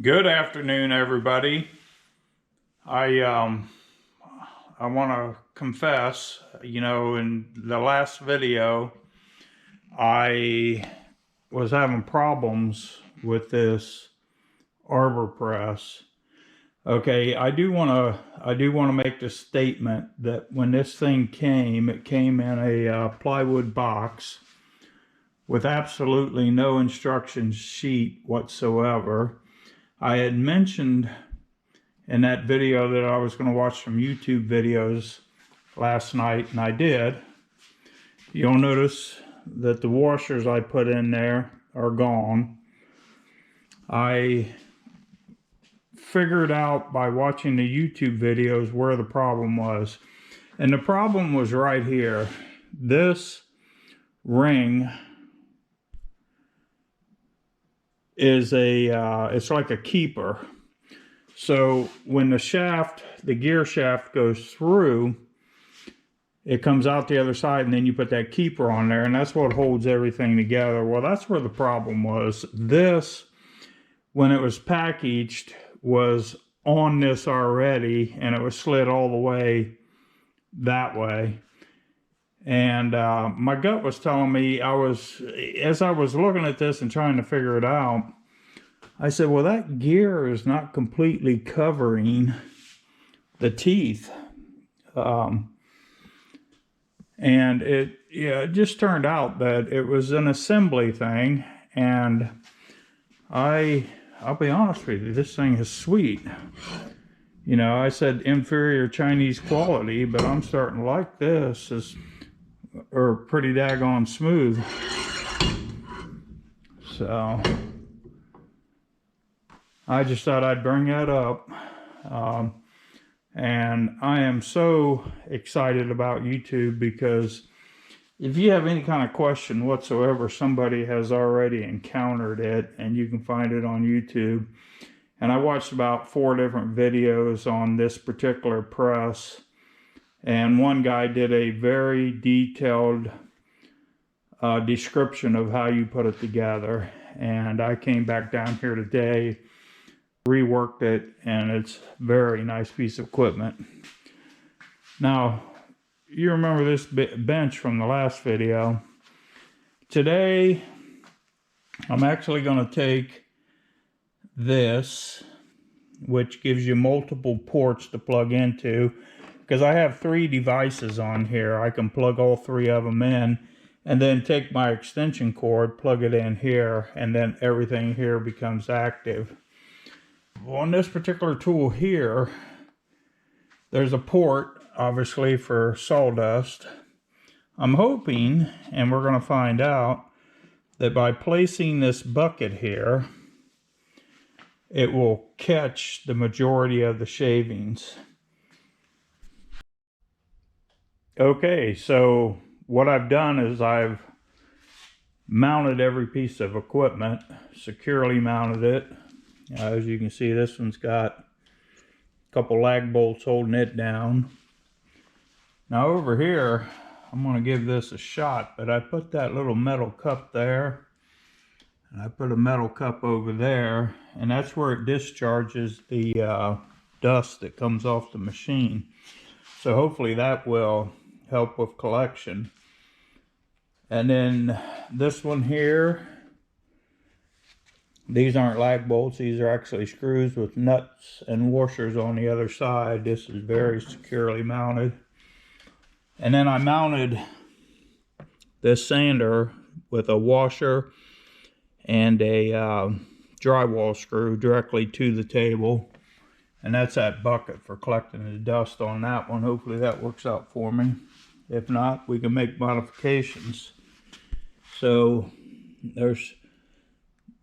Good afternoon, everybody. I want to confess, in the last video, I was having problems with this arbor press. Okay, I do want to make the statement that when this thing came, it came in a plywood box with absolutely no instruction sheet whatsoever. I had mentioned in that video that I was going to watch some YouTube videos last night, and I did. You'll notice that the washers I put in there are gone. I figured out by watching the YouTube videos where the problem was. And the problem was right here. This ring is it's like a keeper. So when the gear shaft goes through, it comes out the other side, and then you put that keeper on there, and that's what holds everything together. Well, that's where the problem was. This, when it was packaged, was on this already, and it was slid all the way that way. And my gut was telling me, as I was looking at this and trying to figure it out, I said, well, that gear is not completely covering the teeth. And it just turned out that it was an assembly thing. And I'll be honest with you, this thing is sweet. I said inferior Chinese quality, but I'm starting to like this. Or pretty daggone smooth. So I just thought I'd bring that up. And I am so excited about YouTube because if you have any kind of question whatsoever, somebody has already encountered it, and you can find it on YouTube. And I watched about 4 different videos on this particular press, and one guy did a very detailed description of how you put it together. And I came back down here today, reworked it, and it's a very nice piece of equipment. Now, you remember this bench from the last video. Today, I'm actually going to take this, which gives you multiple ports to plug into, because I have 3 devices on here. I can plug all 3 of them in, and then take my extension cord, plug it in here, and then everything here becomes active. On this particular tool here, there's a port, obviously, for sawdust. I'm hoping, and we're going to find out, that by placing this bucket here, it will catch the majority of the shavings. Okay, so what I've done is I've mounted every piece of equipment, securely mounted it. As you can see, this one's got a couple lag bolts holding it down. Now over here, I'm going to give this a shot, but I put that little metal cup there, and I put a metal cup over there, and that's where it discharges the dust that comes off the machine. So hopefully that will help with collection. And then this one here, these aren't lag bolts, these are actually screws with nuts and washers on the other side. This is very securely mounted. And then I mounted this sander with a washer and a drywall screw directly to the table. And that's that bucket for collecting the dust on that one. Hopefully that works out for me. If not, we can make modifications. So there's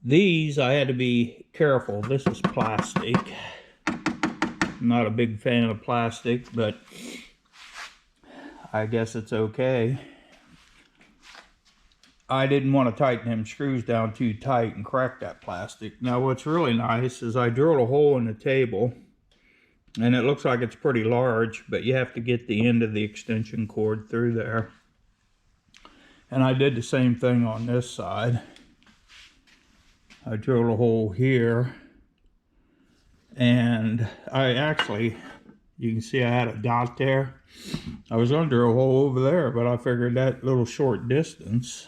these. I had to be careful. This is plastic. I'm not a big fan of plastic, but I guess it's okay. I didn't want to tighten them screws down too tight and crack that plastic. Now what's really nice is I drilled a hole in the table, and it looks like it's pretty large, but you have to get the end of the extension cord through there. And I did the same thing on this side. I drilled a hole here, And I actually, you can see I had a dot there. I was under a hole over there, but I figured that little short distance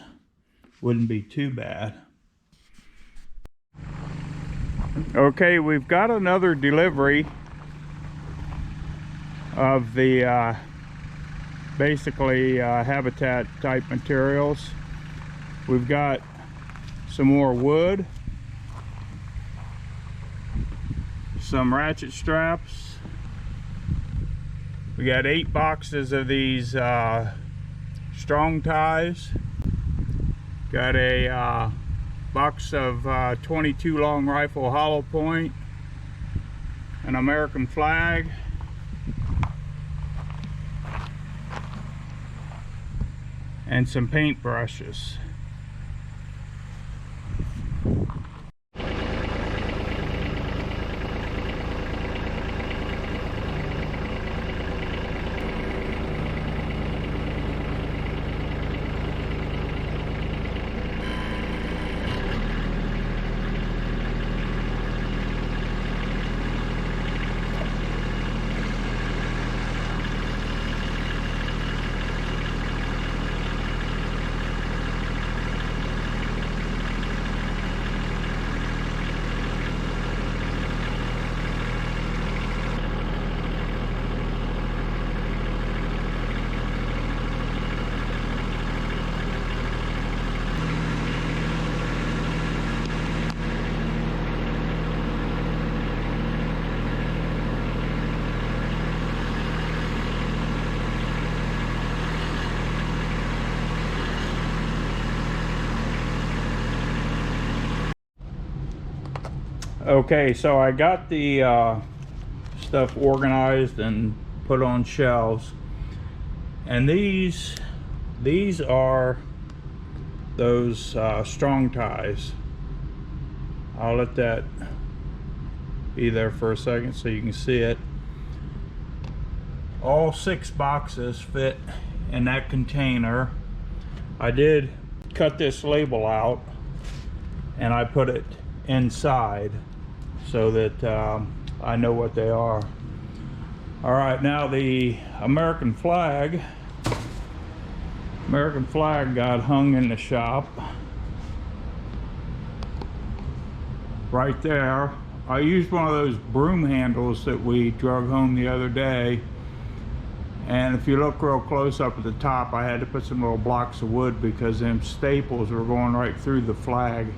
wouldn't be too bad. Okay, we've got another delivery of the basically habitat type materials. We've got some more wood, some ratchet straps. We got 8 boxes of these strong ties. Got a box of 22 long rifle hollow point, an American flag, and some paint brushes. Okay, so I got the stuff organized and put on shelves, and these are those strong ties. I'll let that be there for a second so you can see it. All 6 boxes fit in that container. I did cut this label out and I put it inside so that I know what they are. All right, now the American flag got hung in the shop right there. I used one of those broom handles that we drug home the other day, and if you look real close up at the top, I had to put some little blocks of wood because them staples were going right through the flag.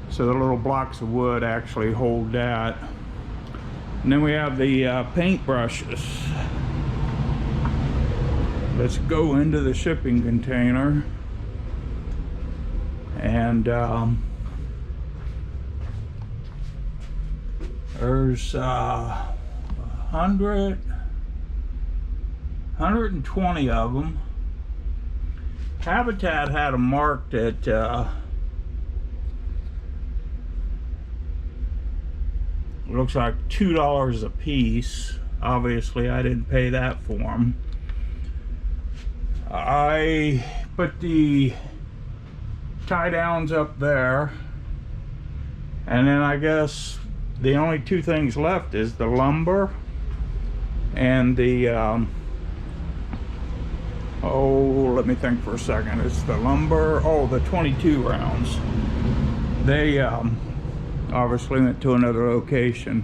So the little blocks of wood actually hold that. And then we have the paint brushes. Let's go into the shipping container. And there's 120 of them. Habitat had them marked at looks like $2 a piece. Obviously I didn't pay that for them. I put the tie downs up there, and then I guess the only 2 things left is the lumber and the oh, let me think for a second. It's the lumber, oh, the 22 rounds. They obviously went to another location.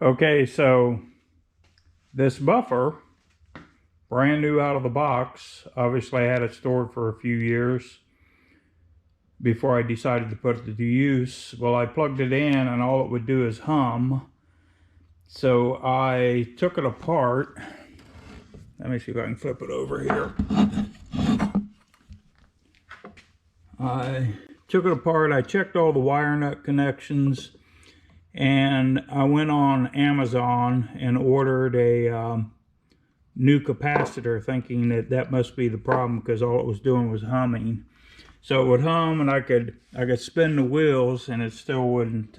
Okay, so this buffer, brand new out of the box. Obviously I had it stored for a few years before I decided to put it to use. Well, I plugged it in and all it would do is hum. So I took it apart. Let me see if I can flip it over here. I took it apart, I checked all the wire nut connections, and I went on Amazon and ordered a new capacitor, thinking that that must be the problem because all it was doing was humming. So it would hum and I could spin the wheels and it still wouldn't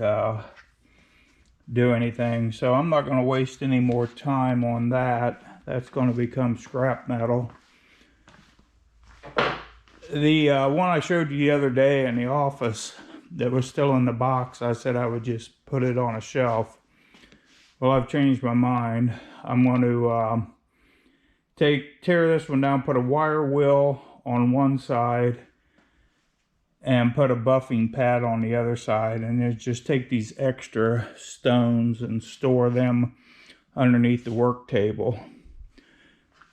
do anything. So I'm not going to waste any more time on that. That's going to become scrap metal. The one I showed you the other day in the office, that was still in the box. I said I would just put it on a shelf. Well, I've changed my mind. I'm going to tear this one down, put a wire wheel on one side, and put a buffing pad on the other side, and then just take these extra stones and store them underneath the work table.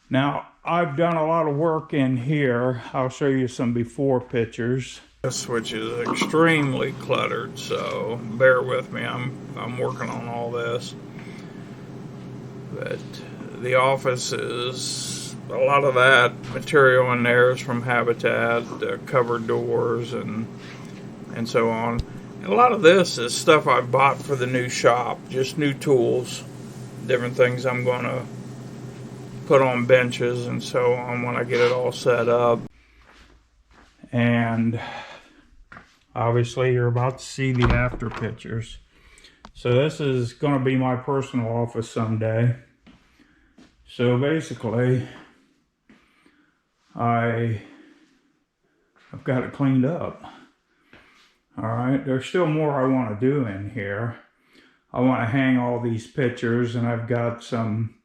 Now, I've done a lot of work in here. I'll show you some before pictures. This which is extremely cluttered, so bear with me. I'm working on all this. But the office is, a lot of that material in there is from Habitat, covered doors and so on. And a lot of this is stuff I bought for the new shop, just new tools, different things I'm going to put on benches and so on when I get it all set up. And obviously you're about to see the after pictures. So this is going to be my personal office someday. So basically I've got it cleaned up. Alright, there's still more I want to do in here. I want to hang all these pictures, and I've got some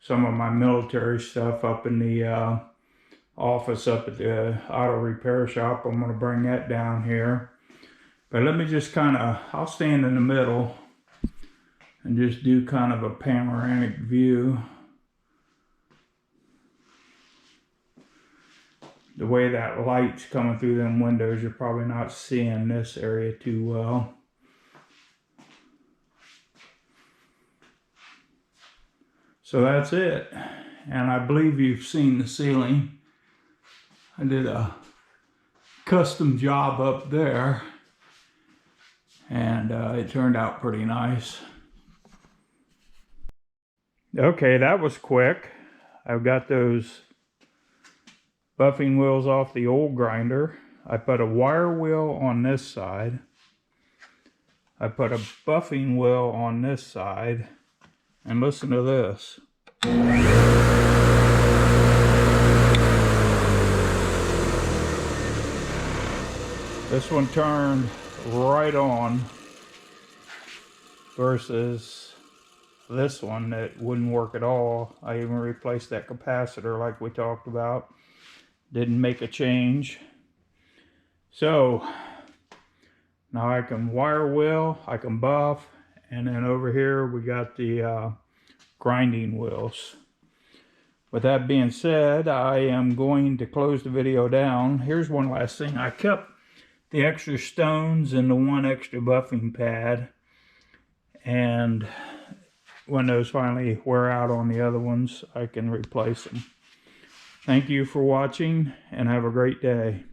of my military stuff up in the office up at the auto repair shop. I'm going to bring that down here. But let me just I'll stand in the middle and just do kind of a panoramic view. The way that light's coming through them windows, you're probably not seeing this area too well. So that's it. And I believe you've seen the ceiling. I did a custom job up there, and it turned out pretty nice. Okay, that was quick. I've got those buffing wheels off the old grinder. I put a wire wheel on this side. I put a buffing wheel on this side. And listen to this. This one turned right on versus this one that wouldn't work at all. I even replaced that capacitor like we talked about. Didn't make a change. So now I can wire wheel, I can buff, and then over here we got the grinding wheels. With that being said, I am going to close the video down. Here's one last thing. I kept the extra stones and the one extra buffing pad, and when those finally wear out on the other ones, I can replace them. Thank you for watching, and have a great day.